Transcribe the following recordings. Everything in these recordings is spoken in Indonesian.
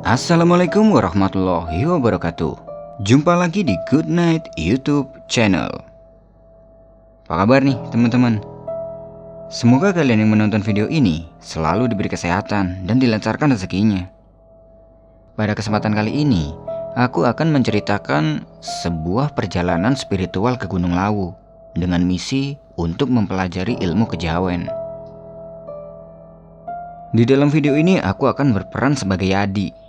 Assalamualaikum warahmatullahi wabarakatuh. Jumpa lagi di Good Night YouTube channel. Apa kabar nih teman-teman? Semoga kalian yang menonton video ini selalu diberi kesehatan dan dilancarkan rezekinya. Pada kesempatan kali ini, aku akan menceritakan sebuah perjalanan spiritual ke Gunung Lawu dengan misi untuk mempelajari ilmu kejawen. Di dalam video ini aku akan berperan sebagai Yadi.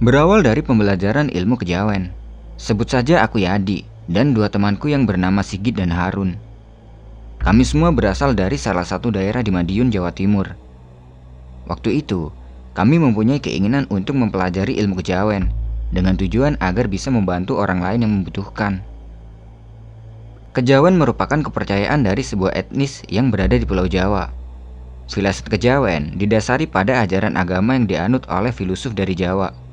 Berawal dari pembelajaran ilmu kejawen, sebut saja aku Yadi dan dua temanku yang bernama Sigit dan Harun. Kami semua berasal dari salah satu daerah di Madiun, Jawa Timur. Waktu itu, kami mempunyai keinginan untuk mempelajari ilmu kejawen dengan tujuan agar bisa membantu orang lain yang membutuhkan. Kejawen merupakan kepercayaan dari sebuah etnis yang berada di Pulau Jawa. Filsafat kejawen didasari pada ajaran agama yang dianut oleh filosof dari Jawa.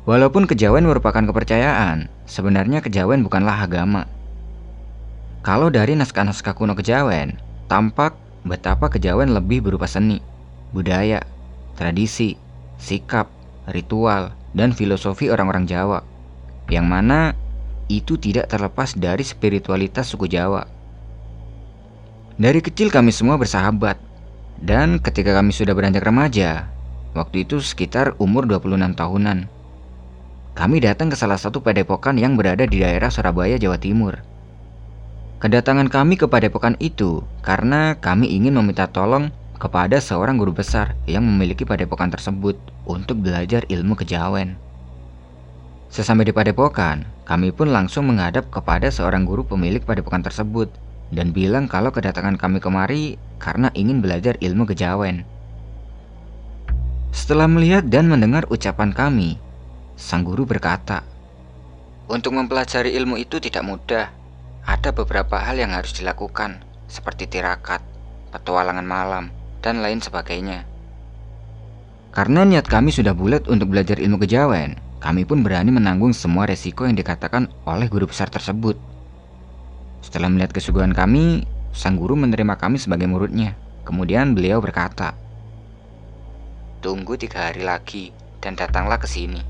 Walaupun kejawen merupakan kepercayaan, sebenarnya kejawen bukanlah agama. Kalau dari naskah-naskah kuno kejawen, tampak betapa kejawen lebih berupa seni, budaya, tradisi, sikap, ritual, dan filosofi orang-orang Jawa, yang mana itu tidak terlepas dari spiritualitas suku Jawa. Dari kecil kami semua bersahabat, dan ketika kami sudah beranjak remaja, waktu itu sekitar umur 26 tahunan, kami datang ke salah satu padepokan yang berada di daerah Surabaya, Jawa Timur. Kedatangan kami ke padepokan itu karena kami ingin meminta tolong kepada seorang guru besar yang memiliki padepokan tersebut untuk belajar ilmu kejawen. Sesampai di padepokan, kami pun langsung menghadap kepada seorang guru pemilik padepokan tersebut dan bilang kalau kedatangan kami kemari karena ingin belajar ilmu kejawen. Setelah melihat dan mendengar ucapan kami, sang guru berkata, "Untuk mempelajari ilmu itu tidak mudah. Ada beberapa hal yang harus dilakukan, seperti tirakat, petualangan malam, dan lain sebagainya." Karena niat kami sudah bulat untuk belajar ilmu kejawen, kami pun berani menanggung semua resiko yang dikatakan oleh guru besar tersebut. Setelah melihat kesuguhan kami, sang guru menerima kami sebagai muridnya. Kemudian beliau berkata, "Tunggu 3 hari lagi dan datanglah ke sini."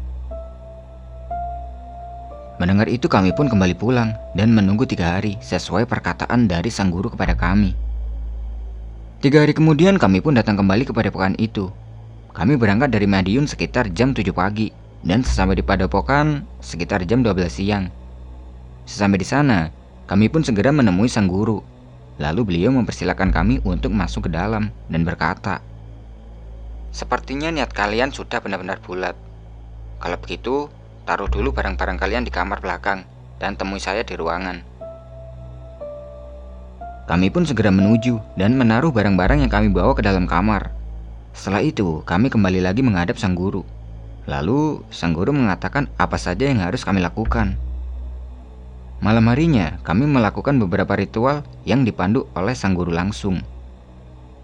Mendengar itu kami pun kembali pulang dan menunggu 3 hari sesuai perkataan dari sang guru kepada kami. 3 hari kemudian kami pun datang kembali ke padepokan itu. Kami berangkat dari Madiun sekitar jam 7 pagi dan sesampai di padepokan sekitar jam 12 siang. Sesampai di sana, kami pun segera menemui sang guru. Lalu beliau mempersilahkan kami untuk masuk ke dalam dan berkata, "Sepertinya niat kalian sudah benar-benar bulat. Kalau begitu, taruh dulu barang-barang kalian di kamar belakang dan temui saya di ruangan." Kami pun segera menuju dan menaruh barang-barang yang kami bawa ke dalam kamar. Setelah itu, kami kembali lagi menghadap sang guru. Lalu, sang guru mengatakan apa saja yang harus kami lakukan. Malam harinya, kami melakukan beberapa ritual yang dipandu oleh sang guru langsung.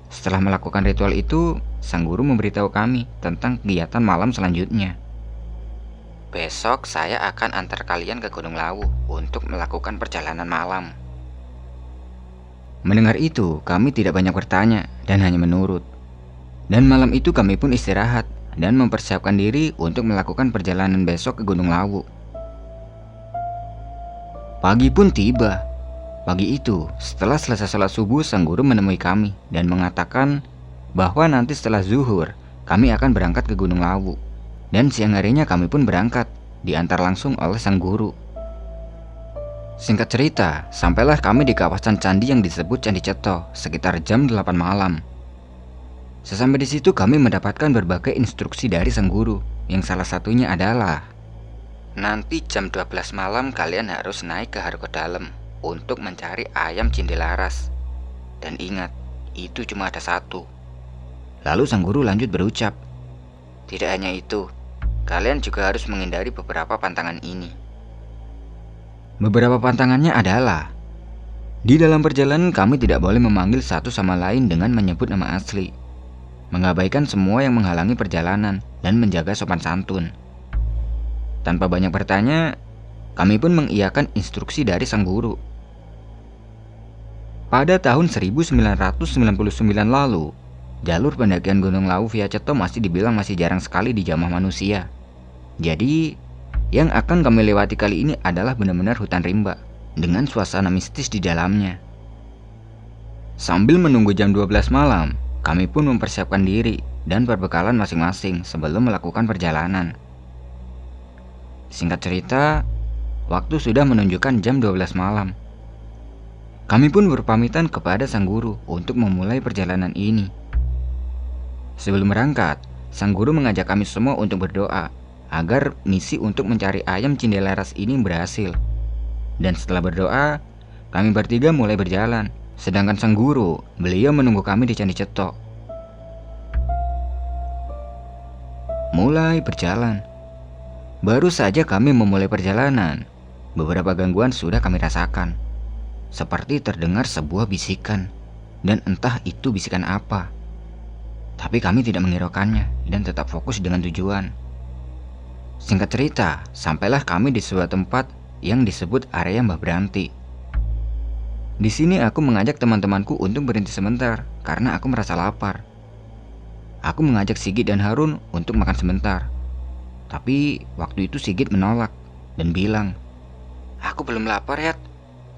Setelah melakukan ritual itu, sang guru memberitahu kami tentang kegiatan malam selanjutnya. "Besok saya akan antar kalian ke Gunung Lawu untuk melakukan perjalanan malam." Mendengar itu, kami tidak banyak bertanya dan hanya menurut. Dan malam itu kami pun istirahat dan mempersiapkan diri untuk melakukan perjalanan besok ke Gunung Lawu. Pagi pun tiba. Pagi itu, setelah selesai sholat subuh, sang guru menemui kami dan mengatakan bahwa nanti setelah zuhur, kami akan berangkat ke Gunung Lawu. Dan siang harinya kami pun berangkat, diantar langsung oleh sang guru. Singkat cerita, sampailah kami di kawasan candi yang disebut Candi Ceto sekitar jam 8 malam. Sesampai di situ kami mendapatkan berbagai instruksi dari sang guru, yang salah satunya adalah, "Nanti jam 12 malam kalian harus naik ke Hargodalem untuk mencari ayam cindelaras. Dan ingat, itu cuma ada satu." Lalu sang guru lanjut berucap, "Tidak hanya itu, kalian juga harus menghindari beberapa pantangan ini." Beberapa pantangannya adalah, di dalam perjalanan kami tidak boleh memanggil satu sama lain dengan menyebut nama asli, mengabaikan semua yang menghalangi perjalanan, dan menjaga sopan santun. Tanpa banyak bertanya, Kami pun mengiyakan instruksi dari sang guru. Pada tahun 1999 lalu, jalur pendakian Gunung Lawu via Ceto masih dibilang masih jarang sekali dijamah manusia. Jadi, yang akan kami lewati kali ini adalah benar-benar hutan rimba dengan suasana mistis di dalamnya. Sambil menunggu jam 12 malam, kami pun mempersiapkan diri dan perbekalan masing-masing sebelum melakukan perjalanan. Singkat cerita, waktu sudah menunjukkan jam 12 malam. Kami pun berpamitan kepada sang guru untuk memulai perjalanan ini. Sebelum berangkat, sang guru mengajak kami semua untuk berdoa agar misi untuk mencari ayam cindelaras ini berhasil. Dan setelah berdoa, kami bertiga mulai berjalan. Sedangkan sang guru, beliau menunggu kami di Candi Ceto. Mulai berjalan. Baru saja kami memulai perjalanan, beberapa gangguan sudah kami rasakan. Seperti terdengar sebuah bisikan, dan entah itu bisikan apa. Tapi kami tidak menghiraukannya dan tetap fokus dengan tujuan. Singkat cerita, sampailah kami di sebuah tempat yang disebut area Mbah Branti. Di sini aku mengajak teman-temanku untuk berhenti sebentar karena aku merasa lapar. Aku mengajak Sigit dan Harun untuk makan sebentar. Tapi waktu itu Sigit menolak dan bilang, "Aku belum lapar, Yat.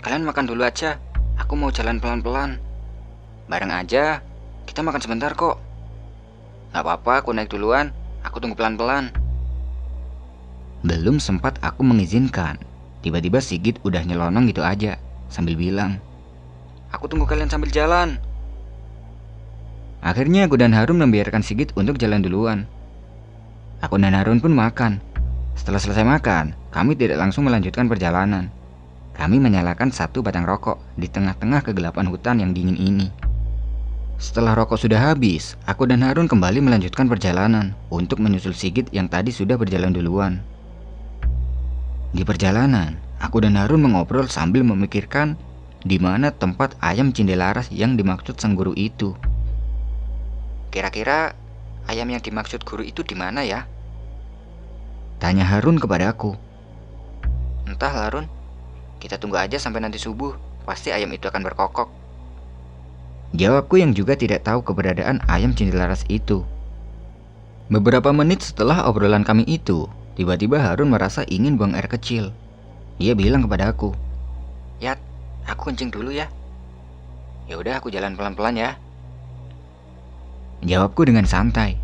Kalian makan dulu aja, aku mau jalan pelan-pelan. Bareng aja, kita makan sebentar kok." "Gak apa-apa, aku naik duluan, aku tunggu pelan-pelan." Belum sempat aku mengizinkan, tiba-tiba Sigit udah nyelonong gitu aja sambil bilang, "Aku tunggu kalian sambil jalan." Akhirnya aku dan Harun membiarkan Sigit untuk jalan duluan. Aku dan Harun pun makan. Setelah selesai makan, kami tidak langsung melanjutkan perjalanan. Kami menyalakan satu batang rokok di tengah-tengah kegelapan hutan yang dingin ini. Setelah rokok sudah habis, aku dan Harun kembali melanjutkan perjalanan untuk menyusul Sigit yang tadi sudah berjalan duluan. Di perjalanan, aku dan Harun mengobrol sambil memikirkan di mana tempat ayam cindelaras yang dimaksud sang guru itu. "Kira-kira ayam yang dimaksud guru itu di mana ya?" tanya Harun kepadaku. "Entah, Harun. Kita tunggu aja sampai nanti subuh, pasti ayam itu akan berkokok," jawabku yang juga tidak tahu keberadaan ayam cindelaras itu. Beberapa menit setelah obrolan kami itu, tiba-tiba Harun merasa ingin buang air kecil. Dia bilang kepada aku, "Yat, aku kencing dulu ya." "Ya udah, aku jalan pelan-pelan ya," jawabku dengan santai.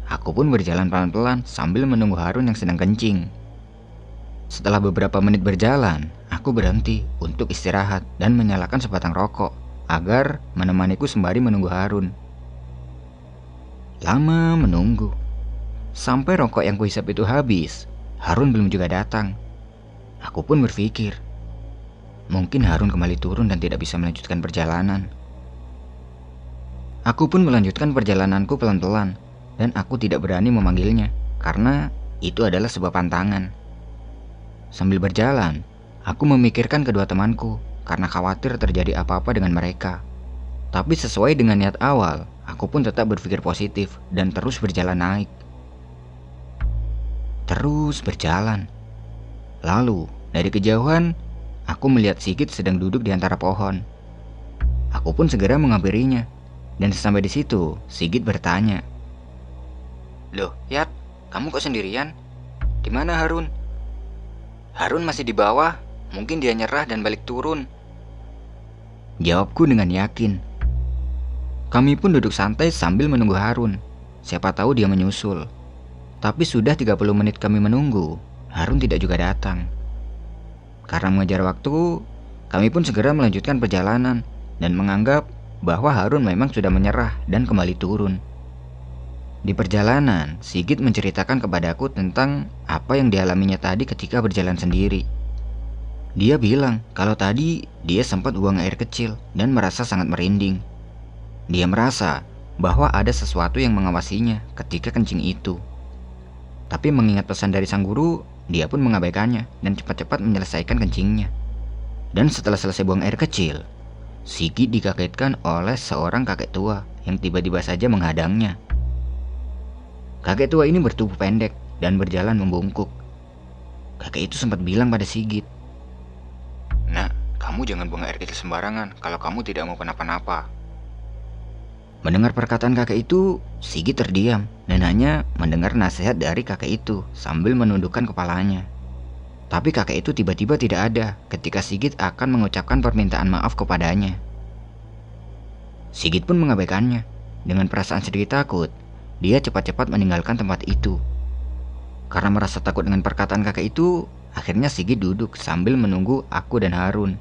Aku pun berjalan pelan-pelan sambil menunggu Harun yang sedang kencing. Setelah beberapa menit berjalan, aku berhenti untuk istirahat dan menyalakan sebatang rokok agar menemaniku sembari menunggu Harun. Lama menunggu. Sampai rokok yang kuhisap itu habis, Harun belum juga datang. Aku pun berpikir, mungkin Harun kembali turun dan tidak bisa melanjutkan perjalanan. Aku pun melanjutkan perjalananku pelan-pelan dan aku tidak berani memanggilnya karena itu adalah sebuah pantangan. Sambil berjalan, aku memikirkan kedua temanku karena khawatir terjadi apa-apa dengan mereka. Tapi sesuai dengan niat awal, aku pun tetap berpikir positif dan terus berjalan naik. Terus berjalan. Lalu, dari kejauhan, aku melihat Sigit sedang duduk di antara pohon. Aku pun segera menghampirinya. Dan sampai di situ, Sigit bertanya, "Loh, Yat, kamu kok sendirian? Di mana Harun?" "Harun masih di bawah, mungkin dia nyerah dan balik turun," jawabku dengan yakin. Kami pun duduk santai sambil menunggu Harun. Siapa tahu dia menyusul. Tapi sudah 30 menit kami menunggu, Harun tidak juga datang. Karena mengejar waktu, kami pun segera melanjutkan perjalanan dan menganggap bahwa Harun memang sudah menyerah dan kembali turun. Di perjalanan, Sigit menceritakan kepadaku tentang apa yang dialaminya tadi ketika berjalan sendiri. Dia bilang kalau tadi dia sempat buang air kecil dan merasa sangat merinding. Dia merasa bahwa ada sesuatu yang mengawasinya ketika kencing itu. Tapi mengingat pesan dari sang guru, dia pun mengabaikannya dan cepat-cepat menyelesaikan kencingnya. Dan setelah selesai buang air kecil, Sigit dikagetkan oleh seorang kakek tua yang tiba-tiba saja menghadangnya. Kakek tua ini bertubuh pendek dan berjalan membungkuk. kakek itu sempat bilang pada Sigit, "Nak, kamu jangan buang air kecil sembarangan kalau kamu tidak mau kenapa-napa." Mendengar perkataan kakek itu, Sigit terdiam dan hanya mendengar nasihat dari kakek itu sambil menundukkan kepalanya. Tapi kakek itu tiba-tiba tidak ada ketika Sigit akan mengucapkan permintaan maaf kepadanya. Sigit pun mengabaikannya. Dengan perasaan sedikit takut, dia cepat-cepat meninggalkan tempat itu. Karena merasa takut dengan perkataan kakek itu, akhirnya Sigit duduk sambil menunggu aku dan Harun.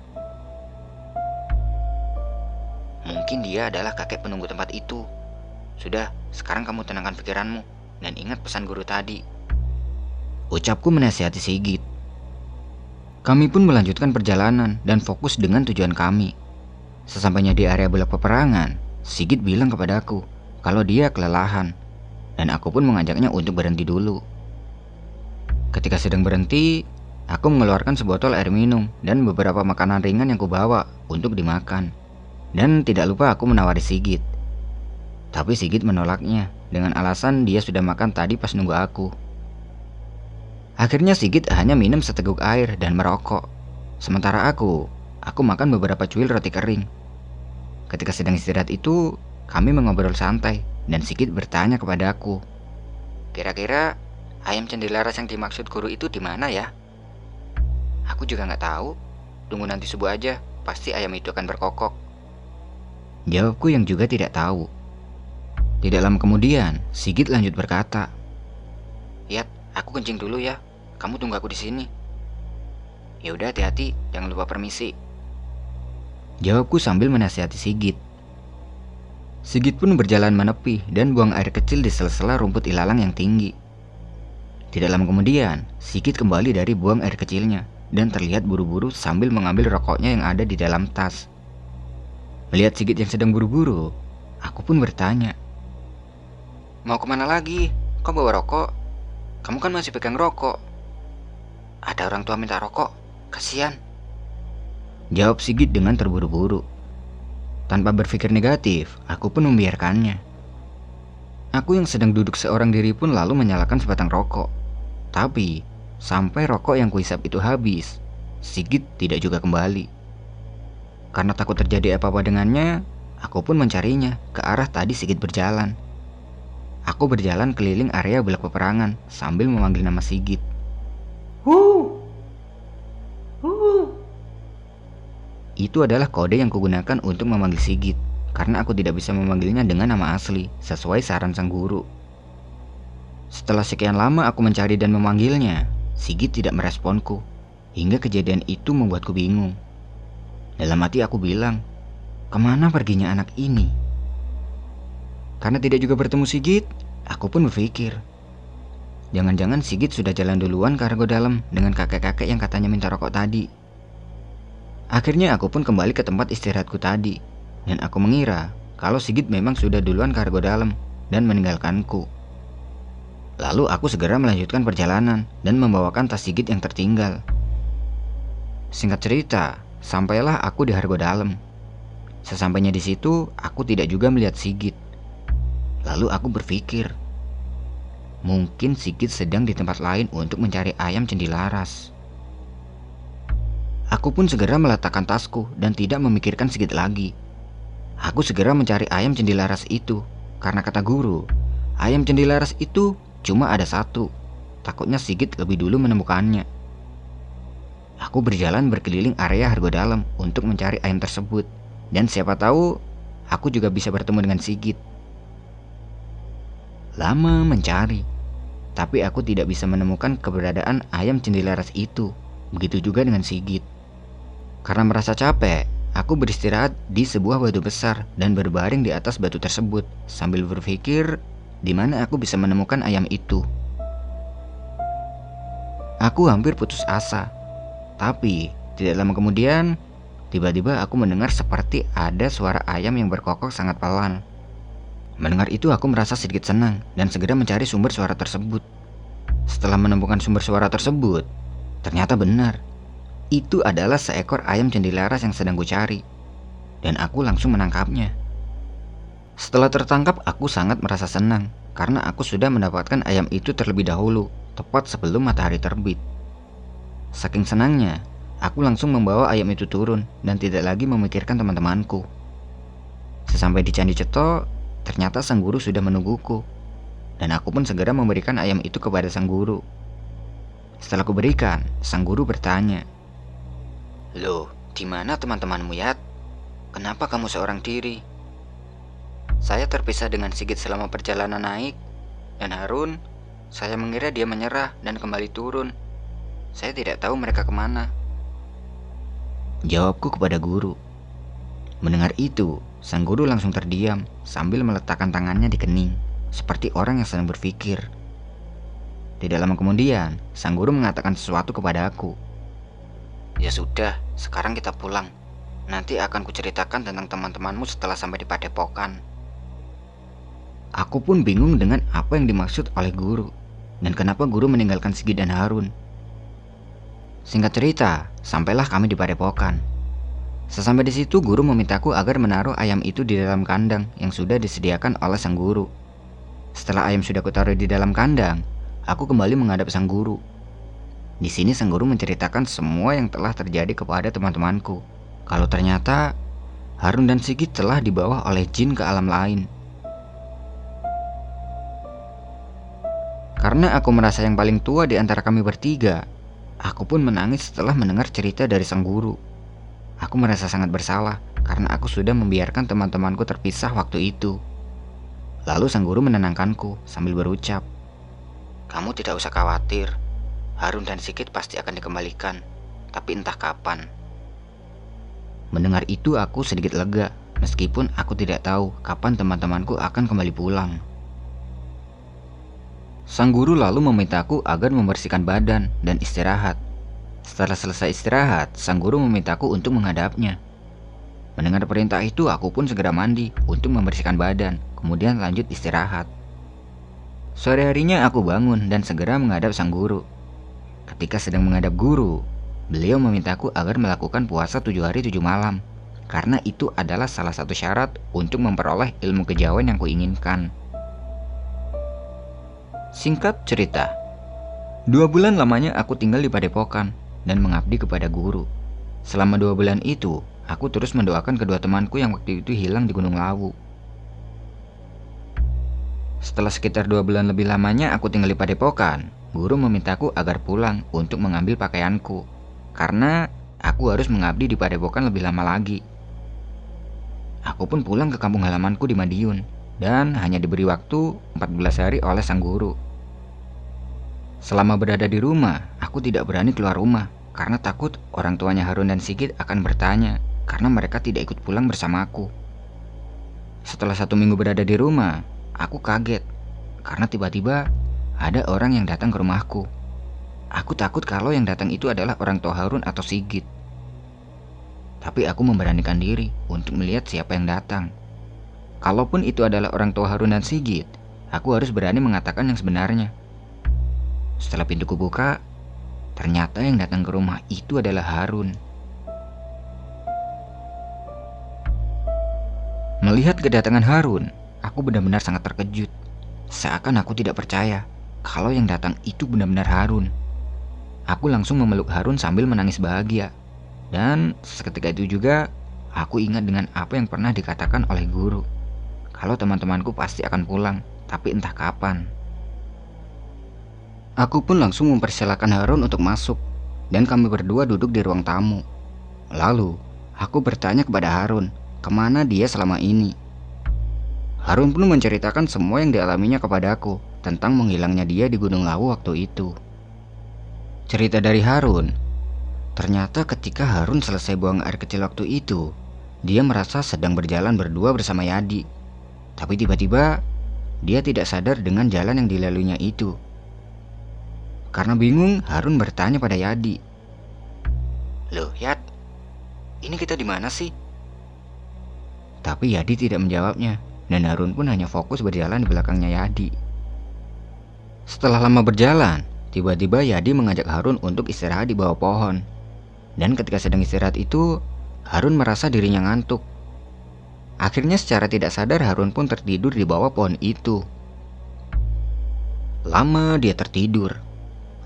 Mungkin dia adalah kakek penunggu tempat itu. Sudah, sekarang kamu tenangkan pikiranmu dan ingat pesan guru tadi, ucapku menasihati Sigit. Kami pun melanjutkan perjalanan dan fokus dengan tujuan kami. Sesampainya di area belak peperangan, Sigit bilang kepadaku kalau dia kelelahan, dan aku pun mengajaknya untuk berhenti dulu. Ketika sedang berhenti, aku mengeluarkan sebotol air minum dan beberapa makanan ringan yang kubawa untuk dimakan. Dan tidak lupa aku menawari Sigit. Tapi Sigit menolaknya dengan alasan dia sudah makan tadi pas nunggu aku. Akhirnya Sigit hanya minum seteguk air dan merokok. Sementara aku makan beberapa cuil roti kering. Ketika sedang istirahat itu, kami mengobrol santai dan Sigit bertanya kepada aku, "Kira-kira ayam cendilaras yang dimaksud guru itu di mana ya?" "Aku juga nggak tahu. Tunggu nanti subuh aja, pasti ayam itu akan berkokok," jawabku yang juga tidak tahu. Tidak lama kemudian, Sigit lanjut berkata, "Yat, aku kencing dulu ya. Kamu tunggu aku di sini." "Ya udah, hati-hati, jangan lupa permisi," jawabku sambil menasihati Sigit. Sigit pun berjalan menepi dan buang air kecil di sela-sela rumput ilalang yang tinggi. Tidak lama kemudian, Sigit kembali dari buang air kecilnya dan terlihat buru-buru sambil mengambil rokoknya yang ada di dalam tas. Melihat Sigit yang sedang buru-buru, aku pun bertanya, "Mau kemana lagi? Kok bawa rokok? Kamu kan masih pegang rokok." "Ada orang tua minta rokok, kasihan," jawab Sigit dengan terburu-buru. Tanpa berpikir negatif, aku pun membiarkannya. Aku yang sedang duduk seorang diri pun lalu menyalakan sebatang rokok. Tapi, sampai rokok yang kuhisap itu habis, Sigit tidak juga kembali. Karena takut terjadi apa-apa dengannya, aku pun mencarinya ke arah tadi Sigit berjalan. Aku berjalan keliling area belak peperangan sambil memanggil nama Sigit. Itu adalah kode yang kugunakan untuk memanggil Sigit, karena aku tidak bisa memanggilnya dengan nama asli, sesuai saran sang guru. Setelah sekian lama aku mencari dan memanggilnya, Sigit tidak meresponku, hingga kejadian itu membuatku bingung. Dalam hati aku bilang, kemana perginya anak ini? Karena tidak juga bertemu Sigit, aku pun berpikir, jangan-jangan Sigit sudah jalan duluan ke argo dalam dengan kakek-kakek yang katanya minta rokok tadi. Akhirnya aku pun kembali ke tempat istirahatku tadi, dan aku mengira kalau Sigit memang sudah duluan ke argo dalam dan meninggalkanku. Lalu aku segera melanjutkan perjalanan dan membawakan tas Sigit yang tertinggal. Singkat cerita, sampailah aku di argo dalam. Sesampainya di situ, aku tidak juga melihat Sigit. Lalu aku berpikir, mungkin Sigit sedang di tempat lain untuk mencari ayam cendilaras. Aku pun segera meletakkan tasku dan tidak memikirkan Sigit lagi. Aku segera mencari ayam cendilaras itu, karena kata guru, ayam cendilaras itu cuma ada satu. Takutnya Sigit lebih dulu menemukannya. Aku berjalan berkeliling area argo dalam untuk mencari ayam tersebut, dan siapa tahu aku juga bisa bertemu dengan Sigit. Lama mencari, tapi aku tidak bisa menemukan keberadaan ayam cendilaras itu. Begitu juga dengan Sigit. Karena merasa capek, aku beristirahat di sebuah batu besar dan berbaring di atas batu tersebut sambil berpikir di mana aku bisa menemukan ayam itu. Aku hampir putus asa, tapi tidak lama kemudian tiba-tiba aku mendengar seperti ada suara ayam yang berkokok sangat pelan. Mendengar itu aku merasa sedikit senang dan segera mencari sumber suara tersebut. Setelah menemukan sumber suara tersebut, ternyata benar. Itu adalah seekor ayam cendilaras yang sedang kucari, dan aku langsung menangkapnya. Setelah tertangkap, aku sangat merasa senang karena aku sudah mendapatkan ayam itu terlebih dahulu, tepat sebelum matahari terbit. Saking senangnya, aku langsung membawa ayam itu turun dan tidak lagi memikirkan teman-temanku. Sesampai di Candi Ceto, ternyata sang guru sudah menungguku. Dan aku pun segera memberikan ayam itu kepada sang guru. Setelah kuberikan, sang guru bertanya, "Loh, di mana teman-temanmu, Yat? Kenapa kamu seorang diri?" "Saya terpisah dengan Sigit selama perjalanan naik. Dan Harun, saya mengira dia menyerah dan kembali turun. Saya tidak tahu mereka kemana," jawabku kepada guru. Mendengar itu, sang guru langsung terdiam sambil meletakkan tangannya di kening, seperti orang yang sedang berpikir. Tidak lama kemudian, sang guru mengatakan sesuatu kepada aku. "Ya sudah, sekarang kita pulang. Nanti akan kuceritakan tentang teman-temanmu setelah sampai di Padepokan." Aku pun bingung dengan apa yang dimaksud oleh guru, dan kenapa guru meninggalkan Sigit dan Harun. Singkat cerita, sampailah kami di Padepokan. Sesampai di situ, guru memintaku agar menaruh ayam itu di dalam kandang yang sudah disediakan oleh sang guru. Setelah ayam sudah kutaruh di dalam kandang, aku kembali menghadap sang guru. Di sini sang guru menceritakan semua yang telah terjadi kepada teman-temanku. Kalau ternyata Harun dan Sigit telah dibawa oleh jin ke alam lain. Karena aku merasa yang paling tua di antara kami bertiga, aku pun menangis setelah mendengar cerita dari sang guru. Aku merasa sangat bersalah karena aku sudah membiarkan teman-temanku terpisah waktu itu. Lalu sang guru menenangkanku sambil berucap, "Kamu tidak usah khawatir. Harun dan Sigit pasti akan dikembalikan, tapi entah kapan." Mendengar itu aku sedikit lega, meskipun aku tidak tahu kapan teman-temanku akan kembali pulang. Sang guru lalu memintaku agar membersihkan badan dan istirahat. Setelah selesai istirahat, sang guru memintaku untuk menghadapnya. Mendengar perintah itu, aku pun segera mandi untuk membersihkan badan, kemudian lanjut istirahat. Sore harinya aku bangun dan segera menghadap sang guru. Ketika sedang menghadap guru, beliau memintaku agar melakukan puasa 7 hari 7 malam, karena itu adalah salah satu syarat untuk memperoleh ilmu kejawen yang kuinginkan. Singkat cerita, 2 bulan lamanya aku tinggal di Padepokan dan mengabdi kepada guru. Selama 2 bulan itu, aku terus mendoakan kedua temanku yang waktu itu hilang di Gunung Lawu. Setelah sekitar 2 bulan lebih lamanya aku tinggal di Padepokan, guru memintaku agar pulang untuk mengambil pakaianku, karena aku harus mengabdi di Padepokan lebih lama lagi. Aku pun pulang ke kampung halamanku di Madiun, dan hanya diberi waktu 14 hari oleh sang guru. Selama berada di rumah, aku tidak berani keluar rumah karena takut orang tuanya Harun dan Sigit akan bertanya karena mereka tidak ikut pulang bersamaku. Setelah 1 minggu berada di rumah, aku kaget karena tiba-tiba ada orang yang datang ke rumahku. Aku takut kalau yang datang itu adalah orang tua Harun atau Sigit. Tapi aku memberanikan diri untuk melihat siapa yang datang. Kalaupun itu adalah orang tua Harun dan Sigit, aku harus berani mengatakan yang sebenarnya. Setelah pintuku buka, ternyata yang datang ke rumah itu adalah Harun. Melihat kedatangan Harun, aku benar-benar sangat terkejut. Seakan aku tidak percaya kalau yang datang itu benar-benar Harun. Aku langsung memeluk Harun sambil menangis bahagia. Dan seketika itu juga, aku ingat dengan apa yang pernah dikatakan oleh guru. Kalau teman-temanku pasti akan pulang, tapi entah kapan. Aku pun langsung mempersilahkan Harun untuk masuk, dan kami berdua duduk di ruang tamu. Lalu, aku bertanya kepada Harun, kemana dia selama ini. Harun pun menceritakan semua yang dialaminya kepadaku tentang menghilangnya dia di Gunung Lawu waktu itu. Cerita dari Harun, ternyata ketika Harun selesai buang air kecil waktu itu, dia merasa sedang berjalan berdua bersama Yadi. Tapi tiba-tiba, dia tidak sadar dengan jalan yang dilaluinya itu. Karena bingung, Harun bertanya pada Yadi, "Loh, Yad, ini kita di mana sih?" Tapi Yadi tidak menjawabnya, dan Harun pun hanya fokus berjalan di belakangnya Yadi. Setelah lama berjalan, tiba-tiba Yadi mengajak Harun untuk istirahat di bawah pohon. Dan ketika sedang istirahat itu, Harun merasa dirinya ngantuk. Akhirnya secara tidak sadar Harun pun tertidur di bawah pohon itu. Lama dia tertidur.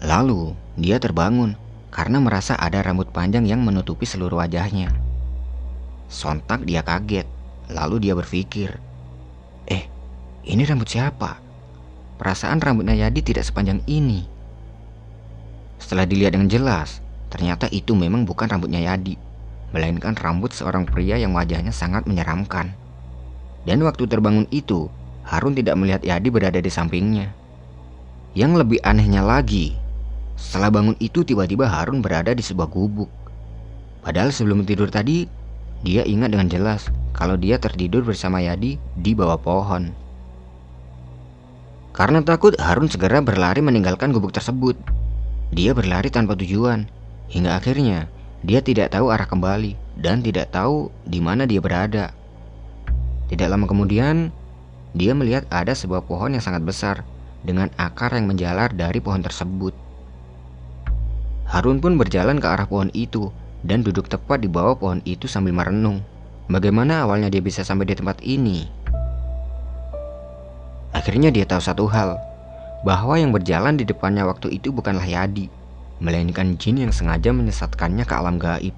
Lalu dia terbangun karena merasa ada rambut panjang yang menutupi seluruh wajahnya. Sontak dia kaget, lalu dia berpikir, ini rambut siapa? Perasaan rambutnya Yadi tidak sepanjang ini. Setelah dilihat dengan jelas, ternyata itu memang bukan rambutnya Yadi, melainkan rambut seorang pria yang wajahnya sangat menyeramkan. Dan waktu terbangun itu, Harun tidak melihat Yadi berada di sampingnya. Yang lebih anehnya lagi, setelah bangun itu tiba-tiba Harun berada di sebuah gubuk. Padahal sebelum tidur tadi, dia ingat dengan jelas kalau dia tertidur bersama Yadi di bawah pohon. Karena takut, Harun segera berlari meninggalkan gubuk tersebut. Dia berlari tanpa tujuan, hingga akhirnya dia tidak tahu arah kembali dan tidak tahu di mana dia berada. Tidak lama kemudian, dia melihat ada sebuah pohon yang sangat besar dengan akar yang menjalar dari pohon tersebut. Harun pun berjalan ke arah pohon itu dan duduk tepat di bawah pohon itu sambil merenung. Bagaimana awalnya dia bisa sampai di tempat ini? Akhirnya dia tahu satu hal, bahwa yang berjalan di depannya waktu itu bukanlah Yadi, melainkan jin yang sengaja menyesatkannya ke alam gaib.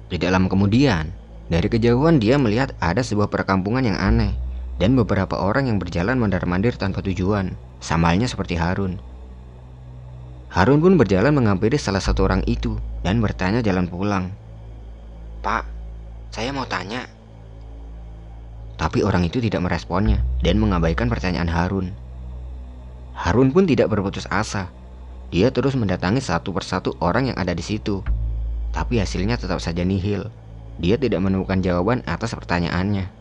Tidak lama kemudian, dari kejauhan dia melihat ada sebuah perkampungan yang aneh dan beberapa orang yang berjalan mondar-mandir tanpa tujuan, sama halnya seperti Harun. Harun pun berjalan menghampiri salah satu orang itu dan bertanya jalan pulang. "Pak, saya mau tanya." Tapi orang itu tidak meresponnya dan mengabaikan pertanyaan Harun. Harun pun tidak berputus asa. Dia terus mendatangi satu persatu orang yang ada di situ. Tapi hasilnya tetap saja nihil. Dia tidak menemukan jawaban atas pertanyaannya.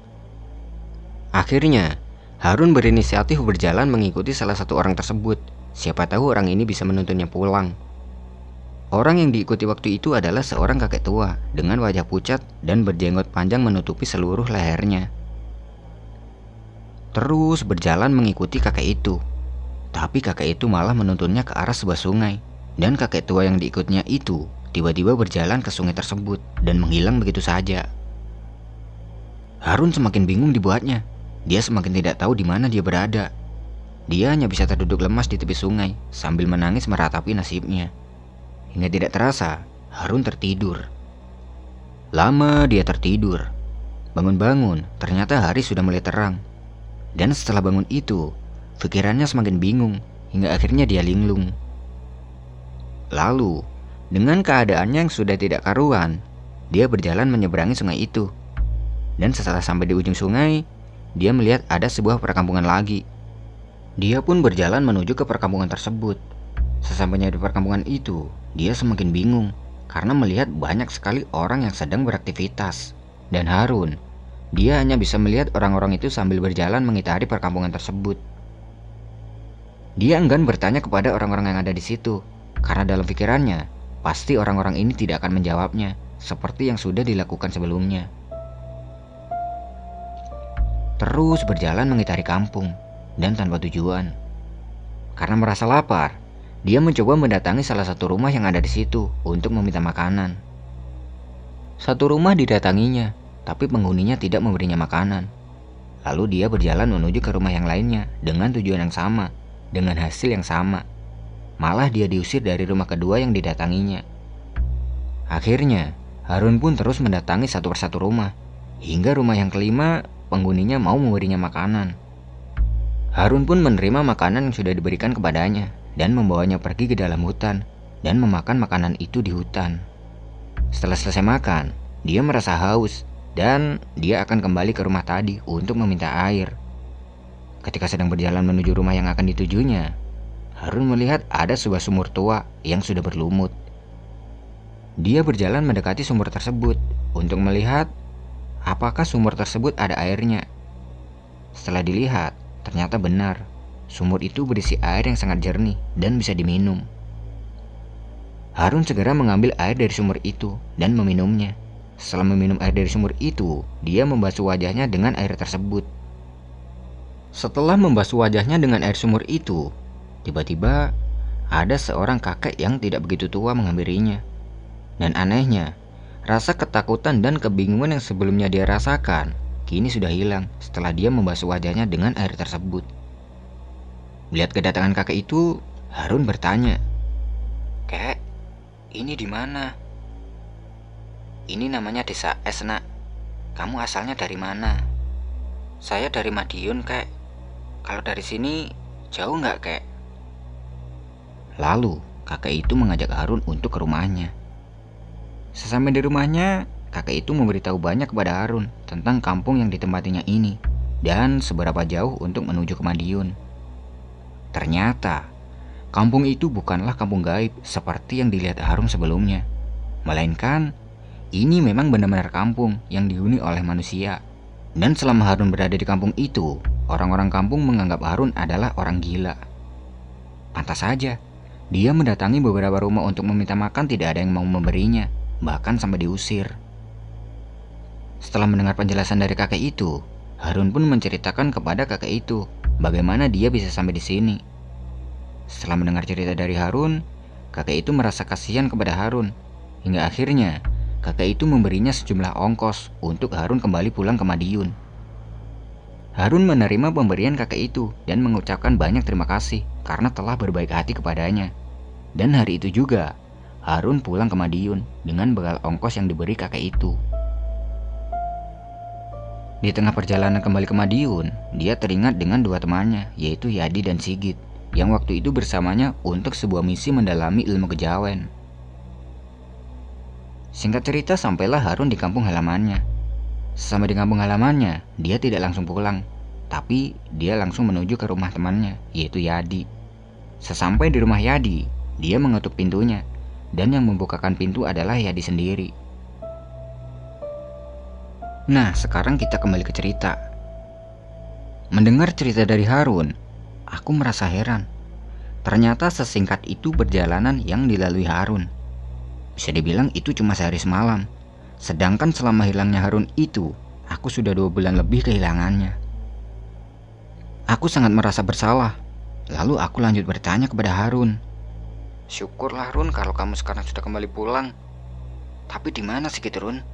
Akhirnya, Harun berinisiatif berjalan mengikuti salah satu orang tersebut. Siapa tahu orang ini bisa menuntunnya pulang. Orang yang diikuti waktu itu adalah seorang kakek tua dengan wajah pucat dan berjenggot panjang menutupi seluruh lehernya. Terus berjalan mengikuti kakek itu. Tapi kakek itu malah menuntunnya ke arah sebuah sungai. Dan kakek tua yang diikutnya itu tiba-tiba berjalan ke sungai tersebut dan menghilang begitu saja. Harun semakin bingung dibuatnya. Dia semakin tidak tahu di mana dia berada. Dia hanya bisa terduduk lemas di tepi sungai sambil menangis meratapi nasibnya. Hingga tidak terasa, Harun tertidur. Lama dia tertidur. Bangun-bangun, ternyata hari sudah mulai terang. Dan setelah bangun itu, pikirannya semakin bingung hingga akhirnya dia linglung. Lalu, dengan keadaannya yang sudah tidak karuan, dia berjalan menyeberangi sungai itu. Dan setelah sampai di ujung sungai, dia melihat ada sebuah perkampungan lagi. Dia pun berjalan menuju ke perkampungan tersebut. Sesampainya di perkampungan itu, dia semakin bingung karena melihat banyak sekali orang yang sedang beraktivitas. Dan Harun, dia hanya bisa melihat orang-orang itu sambil berjalan mengitari perkampungan tersebut. Dia enggan bertanya kepada orang-orang yang ada di situ, karena dalam pikirannya, pasti orang-orang ini tidak akan menjawabnya, seperti yang sudah dilakukan sebelumnya. Terus berjalan mengitari kampung, dan tanpa tujuan. Karena merasa lapar, dia mencoba mendatangi salah satu rumah yang ada di situ untuk meminta makanan. Satu rumah didatanginya, tapi penghuninya tidak memberinya makanan. Lalu dia berjalan menuju ke rumah yang lainnya dengan tujuan yang sama, dengan hasil yang sama. Malah dia diusir dari rumah kedua yang didatanginya. Akhirnya, Harun pun terus mendatangi satu persatu rumah, hingga rumah yang kelima penghuninya mau memberinya makanan. Harun pun menerima makanan yang sudah diberikan kepadanya dan membawanya pergi ke dalam hutan dan memakan makanan itu di hutan. Setelah selesai makan, dia merasa haus dan dia akan kembali ke rumah tadi untuk meminta air. Ketika sedang berjalan menuju rumah yang akan ditujunya, Harun melihat ada sebuah sumur tua yang sudah berlumut. Dia berjalan mendekati sumur tersebut untuk melihat apakah sumur tersebut ada airnya. Setelah dilihat, ternyata benar, sumur itu berisi air yang sangat jernih dan bisa diminum. Harun segera mengambil air dari sumur itu dan meminumnya. Setelah meminum air dari sumur itu, dia membasuh wajahnya dengan air tersebut. Setelah membasuh wajahnya dengan air sumur itu, tiba-tiba ada seorang kakek yang tidak begitu tua menghampirinya. Dan anehnya, rasa ketakutan dan kebingungan yang sebelumnya dia rasakan kini sudah hilang setelah dia membasuh wajahnya dengan air tersebut. Melihat kedatangan kakek itu, Harun bertanya, Kek, ini di mana? Ini namanya Desa Es, Nak. Kamu asalnya dari mana? Saya dari Madiun, Kek. Kalau dari sini jauh nggak, Kek? Lalu, kakek itu mengajak Harun untuk ke rumahnya. Sesampai di rumahnya, kakek itu memberitahu banyak kepada Harun tentang kampung yang ditempatinya ini dan seberapa jauh untuk menuju ke Madiun. Ternyata, kampung itu bukanlah kampung gaib seperti yang dilihat Harun sebelumnya, melainkan ini memang benar-benar kampung yang dihuni oleh manusia. Dan selama Harun berada di kampung itu, orang-orang kampung menganggap Harun adalah orang gila. Pantas saja, dia mendatangi beberapa rumah untuk meminta makan, tidak ada yang mau memberinya, bahkan sampai diusir. Setelah mendengar penjelasan dari kakek itu, Harun pun menceritakan kepada kakek itu bagaimana dia bisa sampai di sini. Setelah mendengar cerita dari Harun, kakek itu merasa kasihan kepada Harun, hingga akhirnya kakek itu memberinya sejumlah ongkos untuk Harun kembali pulang ke Madiun. Harun menerima pemberian kakek itu dan mengucapkan banyak terima kasih karena telah berbaik hati kepadanya. Dan hari itu juga, Harun pulang ke Madiun dengan bekal ongkos yang diberi kakek itu. Di tengah perjalanan kembali ke Madiun, dia teringat dengan dua temannya, yaitu Yadi dan Sigit, yang waktu itu bersamanya untuk sebuah misi mendalami ilmu kejawen. Singkat cerita, sampailah Harun di kampung halamannya. Sesampai di kampung halamannya, dia tidak langsung pulang, tapi dia langsung menuju ke rumah temannya, yaitu Yadi. Sesampai di rumah Yadi, dia mengetuk pintunya, dan yang membukakan pintu adalah Yadi sendiri. Nah, sekarang kita kembali ke cerita. Mendengar cerita dari Harun, aku merasa heran. Ternyata sesingkat itu perjalanan yang dilalui Harun. Bisa dibilang itu cuma sehari semalam. Sedangkan selama hilangnya Harun itu, aku sudah 2 bulan lebih kehilangannya. Aku sangat merasa bersalah. Lalu aku lanjut bertanya kepada Harun. Syukurlah Run kalau kamu sekarang sudah kembali pulang. Tapi di mana Sigit, Run?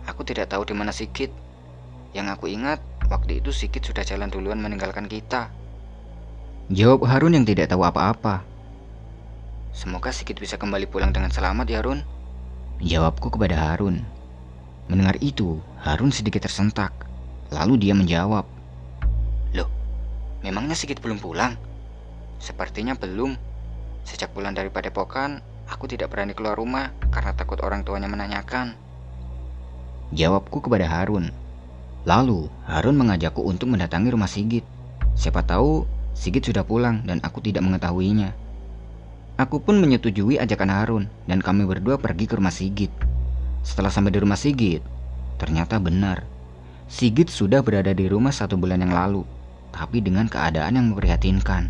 Aku tidak tahu di mana Sigit. Yang aku ingat, waktu itu Sigit sudah jalan duluan meninggalkan kita. Jawab Harun yang tidak tahu apa-apa. Semoga Sigit bisa kembali pulang dengan selamat ya, Run. Jawabku kepada Harun. Mendengar itu, Harun sedikit tersentak. Lalu dia menjawab. Loh, memangnya Sigit belum pulang? Sepertinya belum. Sejak pulang dari Padepokan, aku tidak berani keluar rumah karena takut orang tuanya menanyakan. Jawabku kepada Harun. Lalu, Harun mengajakku untuk mendatangi rumah Sigit. Siapa tahu Sigit sudah pulang dan aku tidak mengetahuinya. Aku pun menyetujui ajakan Harun dan kami berdua pergi ke rumah Sigit. Setelah sampai di rumah Sigit, ternyata benar. Sigit sudah berada di rumah 1 bulan yang lalu, tapi dengan keadaan yang memprihatinkan.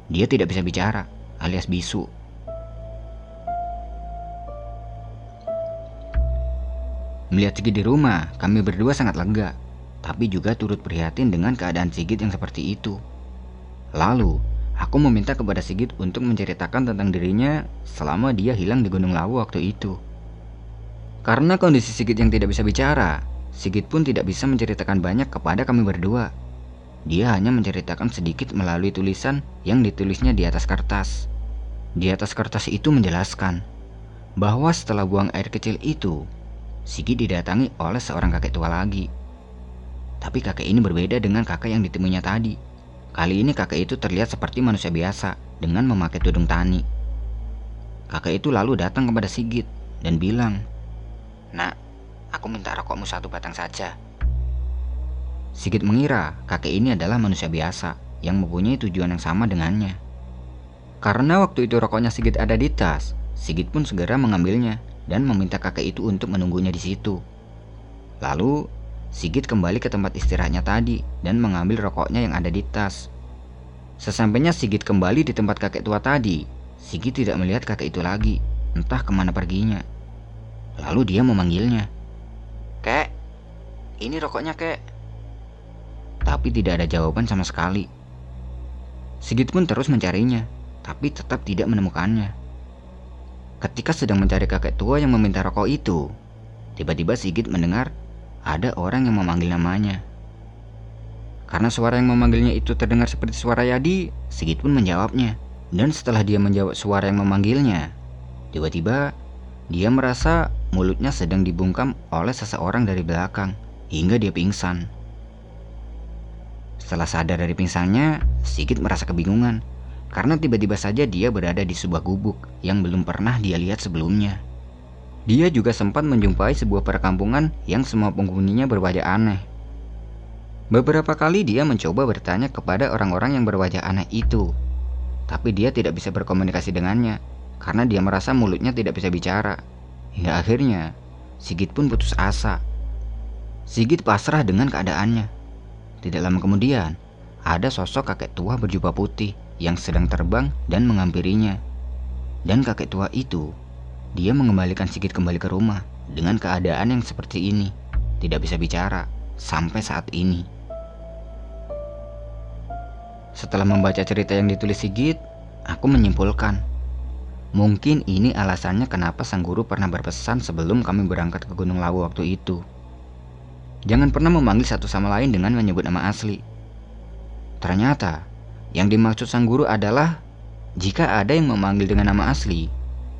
Dia tidak bisa bicara, alias bisu. Melihat Sigit di rumah, kami berdua sangat lega, tapi juga turut prihatin dengan keadaan Sigit yang seperti itu. Lalu, aku meminta kepada Sigit untuk menceritakan tentang dirinya selama dia hilang di Gunung Lawu waktu itu. Karena kondisi Sigit yang tidak bisa bicara, Sigit pun tidak bisa menceritakan banyak kepada kami berdua. Dia hanya menceritakan sedikit melalui tulisan yang ditulisnya di atas kertas. Di atas kertas itu menjelaskan bahwa setelah buang air kecil itu, Sigit didatangi oleh seorang kakek tua lagi. Tapi kakek ini berbeda dengan kakek yang ditemuinya tadi. Kali ini kakek itu terlihat seperti manusia biasa dengan memakai tudung tani. Kakek itu lalu datang kepada Sigit dan bilang, "Nak, aku minta rokokmu 1 batang saja." Sigit mengira kakek ini adalah manusia biasa yang mempunyai tujuan yang sama dengannya. Karena waktu itu rokoknya Sigit ada di tas, Sigit pun segera mengambilnya dan meminta kakek itu untuk menunggunya di situ. Lalu, Sigit kembali ke tempat istirahatnya tadi dan mengambil rokoknya yang ada di tas. Sesampainya Sigit kembali di tempat kakek tua tadi, Sigit tidak melihat kakek itu lagi, entah kemana perginya. Lalu dia memanggilnya. "Kek, ini rokoknya, Kek." Tapi tidak ada jawaban sama sekali. Sigit pun terus mencarinya, tapi tetap tidak menemukannya. Ketika sedang mencari kakek tua yang meminta rokok itu, tiba-tiba Sigit mendengar ada orang yang memanggil namanya. Karena suara yang memanggilnya itu terdengar seperti suara Yadi, Sigit pun menjawabnya. Dan setelah dia menjawab suara yang memanggilnya, tiba-tiba dia merasa mulutnya sedang dibungkam oleh seseorang dari belakang hingga dia pingsan. Setelah sadar dari pingsannya, Sigit merasa kebingungan karena tiba-tiba saja dia berada di sebuah gubuk yang belum pernah dia lihat sebelumnya. Dia juga sempat menjumpai sebuah perkampungan yang semua penghuninya berwajah aneh. Beberapa kali dia mencoba bertanya kepada orang-orang yang berwajah aneh itu, tapi dia tidak bisa berkomunikasi dengannya karena dia merasa mulutnya tidak bisa bicara. Hingga akhirnya Sigit pun putus asa. Sigit pasrah dengan keadaannya. Tidak lama kemudian, ada sosok kakek tua berjubah putih yang sedang terbang dan menghampirinya. Dan kakek tua itu, dia mengembalikan Sigit kembali ke rumah dengan keadaan yang seperti ini, tidak bisa bicara sampai saat ini. Setelah membaca cerita yang ditulis Sigit, aku menyimpulkan, mungkin ini alasannya kenapa sang guru pernah berpesan sebelum kami berangkat ke Gunung Lawu waktu itu. Jangan pernah memanggil satu sama lain dengan menyebut nama asli. Ternyata, yang dimaksud sang guru adalah jika ada yang memanggil dengan nama asli,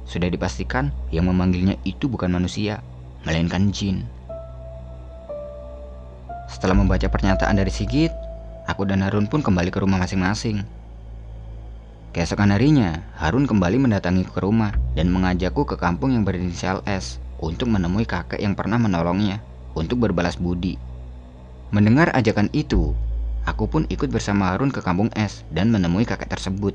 sudah dipastikan yang memanggilnya itu bukan manusia, melainkan jin. Setelah membaca pernyataan dari Sigit, aku dan Harun pun kembali ke rumah masing-masing. Keesokan harinya, Harun kembali mendatangiku ke rumah dan mengajakku ke kampung yang berinisial S untuk menemui kakek yang pernah menolongnya untuk berbalas budi. Mendengar ajakan itu, aku pun ikut bersama Harun ke kampung S dan menemui kakek tersebut.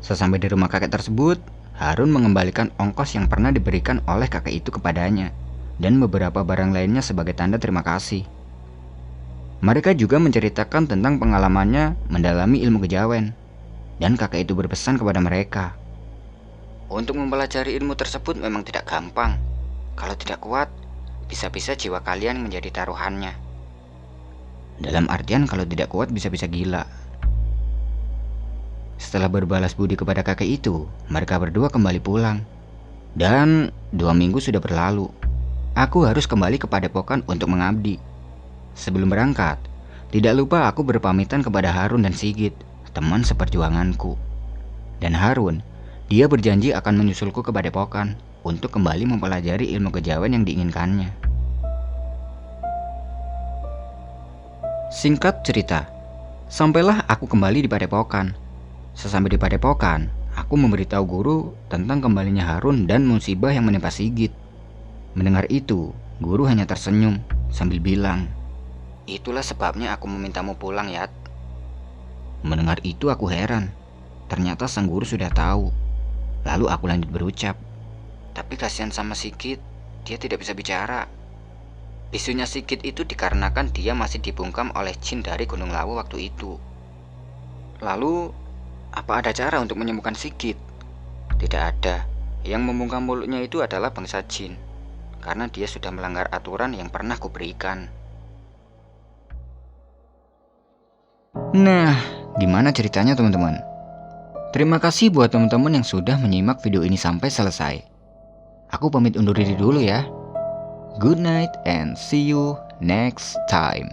Sesampai di rumah kakek tersebut, Harun mengembalikan ongkos yang pernah diberikan oleh kakek itu kepadanya dan beberapa barang lainnya sebagai tanda terima kasih. Mereka juga menceritakan tentang pengalamannya mendalami ilmu kejawen, dan kakek itu berpesan kepada mereka, untuk mempelajari ilmu tersebut memang tidak gampang. Kalau tidak kuat, bisa-bisa jiwa kalian menjadi taruhannya. Dalam artian kalau tidak kuat bisa-bisa gila. Setelah berbalas budi kepada kakek itu, mereka berdua kembali pulang. Dan 2 minggu sudah berlalu. Aku harus kembali ke Padepokan untuk mengabdi. Sebelum berangkat, tidak lupa aku berpamitan kepada Harun dan Sigit, teman seperjuanganku. Dan Harun, dia berjanji akan menyusulku ke Padepokan untuk kembali mempelajari ilmu kejawen yang diinginkannya. Singkat cerita, sampailah aku kembali di Padepokan. Sesampai di Padepokan, aku memberitahu guru tentang kembalinya Harun dan musibah yang menimpa Sigit. Mendengar itu, guru hanya tersenyum sambil bilang, "Itulah sebabnya aku memintamu pulang, Yat." Mendengar itu aku heran. Ternyata sang guru sudah tahu. Lalu aku lanjut berucap, "Tapi kasihan sama Sigit, dia tidak bisa bicara." Bisunya Sigit itu dikarenakan dia masih dibungkam oleh jin dari Gunung Lawu waktu itu. Lalu, apa ada cara untuk menyembuhkan Sigit? Tidak ada. Yang membungkam mulutnya itu adalah bangsa jin, karena dia sudah melanggar aturan yang pernah kuberikan. Nah, gimana ceritanya teman-teman? Terima kasih buat teman-teman yang sudah menyimak video ini sampai selesai. Aku pamit undur diri dulu ya. Good night and see you next time.